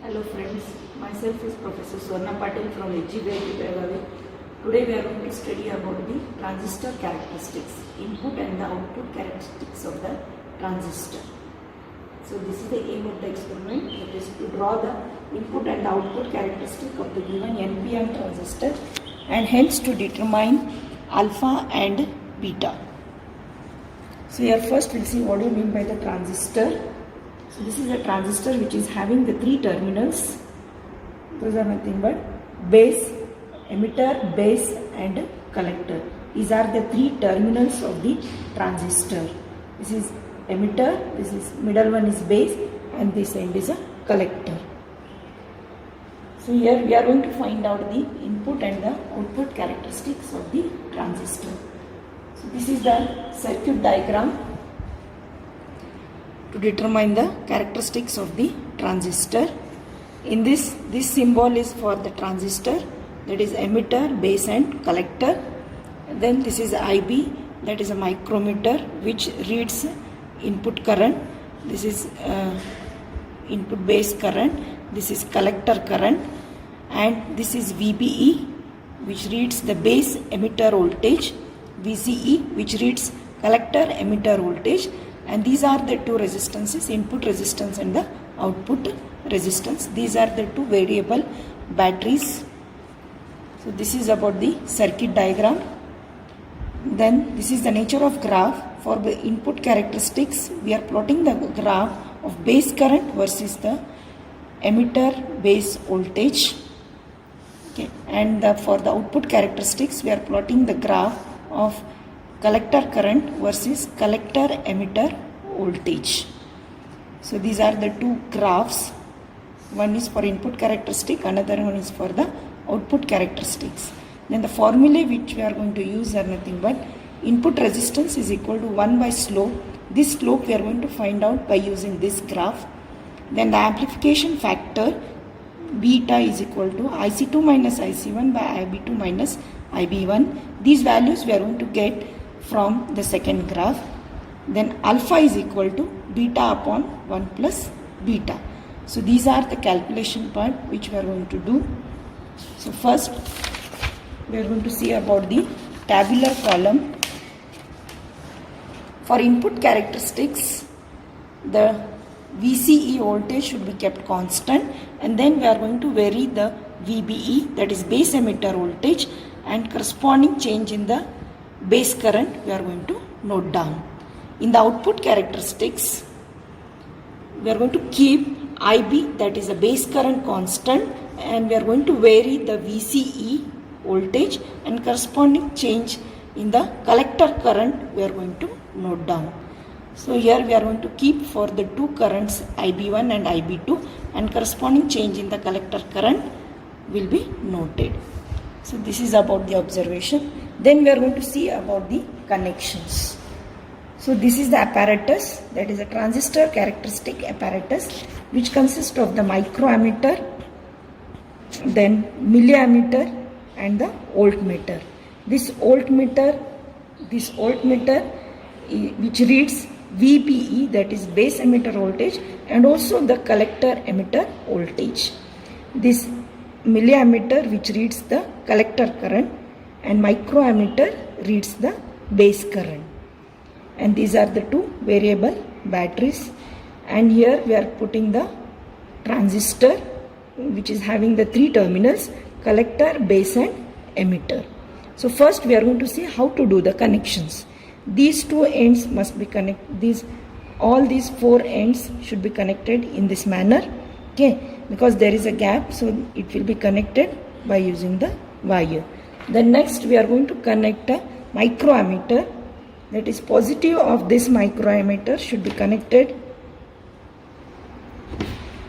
Hello friends, myself is Professor Swarna Patil from HGBIT Belagavi. Today we are going to study about the transistor characteristics, input and the output characteristics of the transistor. So this is the aim of the experiment, that is to draw the input and the output characteristic of the given NPN transistor and hence to determine alpha and beta. So here first we'll see what do you mean by the transistor. So this is a transistor which is having the three terminals. Those are nothing but base, emitter, base and collector. These are the three terminals of the transistor. This is emitter, this is middle one is base and this end is a collector. So here we are going to find out the input and the output characteristics of the transistor. So this is the circuit diagram to determine the characteristics of the transistor. In this symbol is for the transistor, that is emitter, base and collector. And then this is IB, that is a micrometer which reads input current. This is input base current, this is collector current, and this is VBE which reads the base emitter voltage, VCE which reads collector emitter voltage. And these are the two resistances, input resistance and the output resistance. These are the two variable batteries. So this is about the circuit diagram. Then this is the nature of graph. For the input characteristics, we are plotting the graph of base current versus the emitter base voltage. Okay. And for the output characteristics, we are plotting the graph of collector current versus collector emitter voltage. So these are the two graphs. One is for input characteristic, another one is for the output characteristics. Then the formulae which we are going to use are nothing but input resistance is equal to 1 by slope. This slope we are going to find out by using this graph. Then the amplification factor beta is equal to IC2 minus IC1 by IB2 minus IB1. These values we are going to get from the second graph. Then alpha is equal to beta upon 1 plus beta. So these are the calculation part which we are going to do. So first we are going to see about the tabular column. For input characteristics, the VCE voltage should be kept constant, and then we are going to vary the VBE, that is base emitter voltage, and corresponding change in the base current we are going to note down. In the output characteristics, we are going to keep IB, that is a base current, constant, and we are going to vary the VCE voltage and corresponding change in the collector current we are going to note down. So here we are going to keep for the two currents IB1 and IB2, and corresponding change in the collector current will be noted. So this is about the observation. Then we are going to see about the connections. So this is the apparatus, that is a transistor characteristic apparatus, which consists of the microammeter, then milliammeter and the voltmeter. This voltmeter which reads VBE, that is base emitter voltage, and also the collector emitter voltage. This milliammeter which reads the collector current, and microammeter reads the base current. And these are the two variable batteries. And here we are putting the transistor which is having the three terminals, collector, base and emitter. So first we are going to see how to do the connections. These two ends must be connected. All these four ends should be connected in this manner. Okay, because there is a gap, so it will be connected by using the wire. Then next we are going to connect a microammeter, that is positive of this microammeter should be connected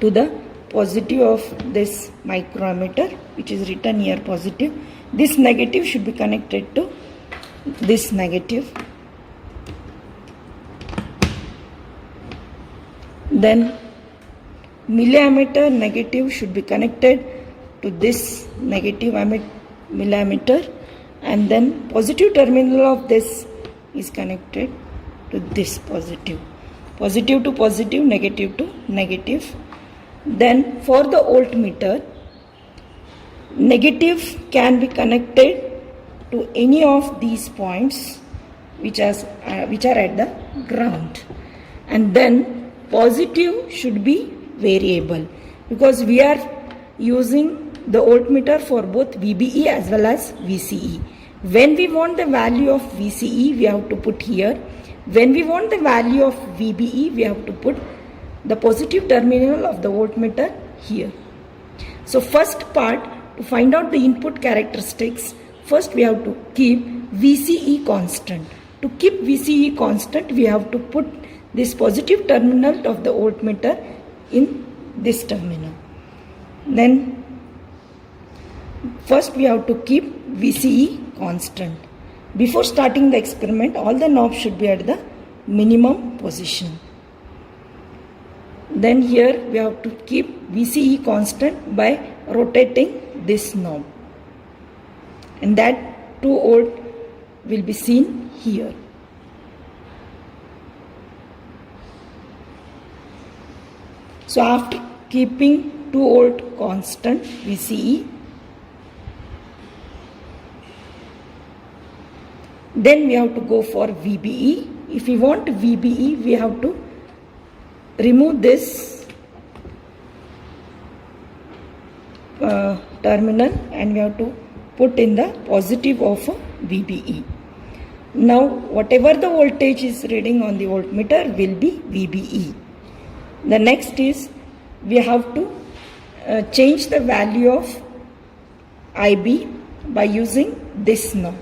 to the positive of this microammeter, which is written here positive. This negative should be connected to this negative. Then milliammeter negative should be connected to this negative milliammeter, and then positive terminal of this is connected to this positive. Positive to positive, negative to negative. Then for the voltmeter, negative can be connected to any of these points which are at the ground, and then positive should be variable because we are using the voltmeter for both VBE as well as VCE. When we want the value of VCE, we have to put here. When we want the value of VBE, we have to put the positive terminal of the voltmeter here. So first part, to find out the input characteristics, first we have to keep VCE constant. To keep VCE constant, we have to put this positive terminal of the voltmeter in this terminal. Then first we have to keep VCE constant. Before starting the experiment, all the knobs should be at the minimum position. Then here we have to keep VCE constant by rotating this knob, and that 2 volt will be seen here. So after keeping 2 volt constant VCE, then we have to go for VBE. If we want VBE, we have to remove this terminal and we have to put in the positive of VBE. Now whatever the voltage is reading on the voltmeter will be VBE. The next is we have to change the value of IB by using this knob.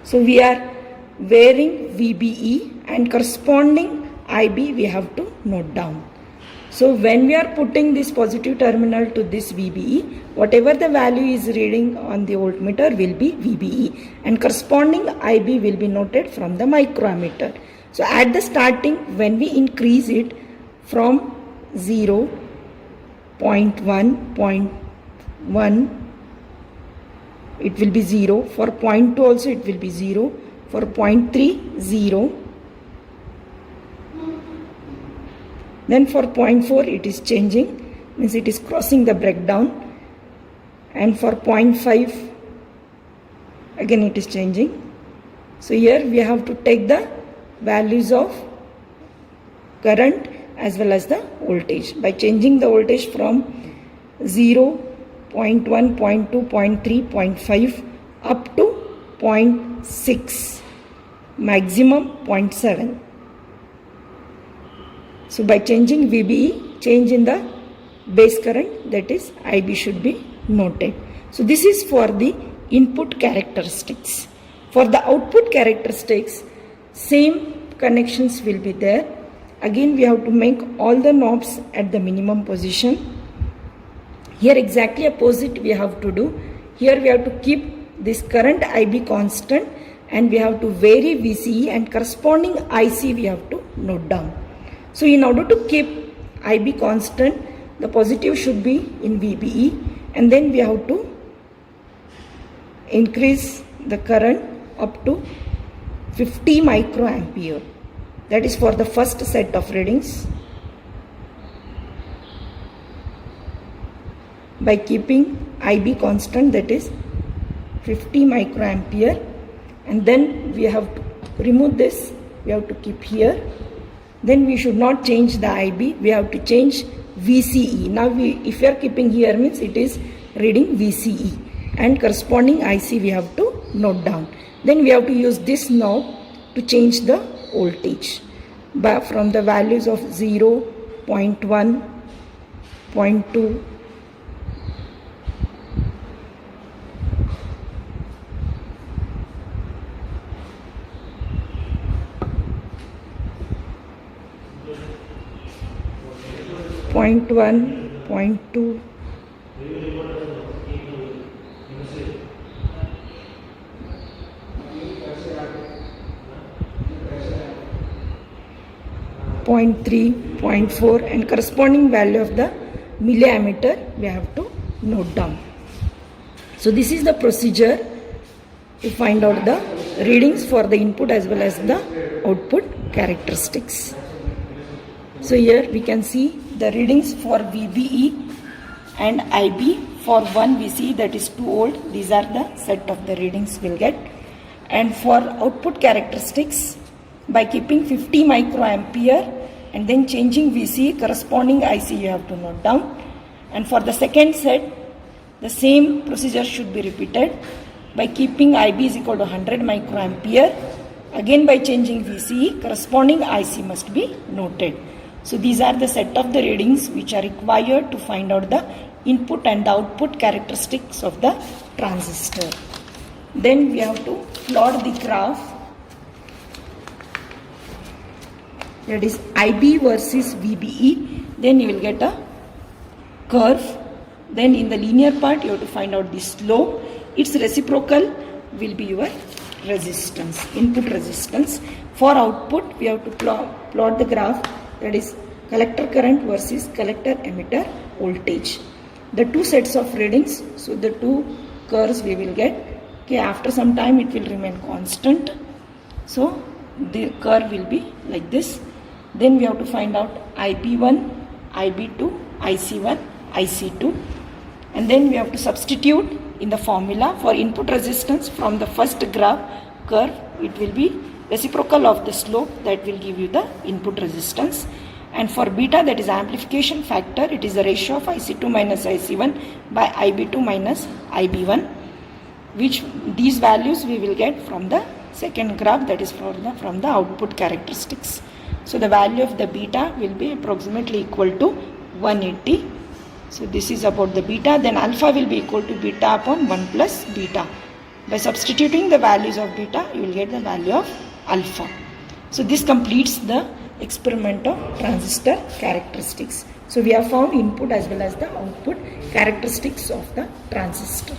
So we are varying VBE and corresponding IB we have to note down. So when we are putting this positive terminal to this VBE, whatever the value is reading on the voltmeter will be VBE and corresponding IB will be noted from the microammeter. So at the starting, when we increase it from 0, 0.1, 0.1, it will be 0. For 0.2 also it will be 0. For 0.3, 0. Then for 0.4 it is changing, means it is crossing the breakdown. And for 0.5 again it is changing. So here we have to take the values of current as well as the voltage by changing the voltage from 0, 0.1, 0.2, 0.3, 0.5 up to 0.6, maximum 0.7. So by changing VBE, change in the base current, that is IB should be noted. So this is for the input characteristics. For the output characteristics, same connections will be there. Again we have to make all the knobs at the minimum position. Here exactly opposite we have to do. Here we have to keep this current IB constant and we have to vary VCE and corresponding IC we have to note down. So in order to keep IB constant, the positive should be in VBE and then we have to increase the current up to 50 microampere. That is for the first set of readings. By keeping IB constant, that is 50 microampere, and then we have to remove this, we have to keep here. Then we should not change the IB, we have to change VCE. Now if we are keeping here means it is reading VCE and corresponding IC we have to note down. Then we have to use this knob to change the voltage from the values of 0, 0.1, 0.2, 0.1, 0.2, 0.3, 0.4 and corresponding value of the milliammeter we have to note down. So this is the procedure to find out the readings for the input as well as the output characteristics. So here we can see the readings for VBE and IB. For one we see that is 2 volt. These are the set of the readings we'll get. And for output characteristics, by keeping 50 microampere and then changing VC, corresponding IC you have to note down. And for the second set, the same procedure should be repeated by keeping IB is equal to 100 microampere. Again by changing VCE, corresponding IC must be noted. So these are the set of the readings which are required to find out the input and the output characteristics of the transistor. Then we have to plot the graph, that is IB versus VBE. Then you will get a curve. Then in the linear part you have to find out the slope. Its reciprocal will be your resistance, input resistance. For output we have to plot the graph, that is collector current versus collector emitter voltage. The two sets of readings, so the two curves we will get. Okay, after some time it will remain constant. So the curve will be like this. Then we have to find out IB1, IB2, IC1, IC2. And then we have to substitute in the formula for input resistance from the first graph curve. It will be reciprocal of the slope, that will give you the input resistance. And for beta, that is amplification factor, it is the ratio of IC2 minus IC1 by IB2 minus IB1, which these values we will get from the second graph, that is from the output characteristics. So the value of the beta will be approximately equal to 180. So this is about the beta. Then alpha will be equal to beta upon 1 plus beta. By substituting the values of beta, you will get the value of alpha. So this completes the experiment of transistor characteristics. So we have found input as well as the output characteristics of the transistor.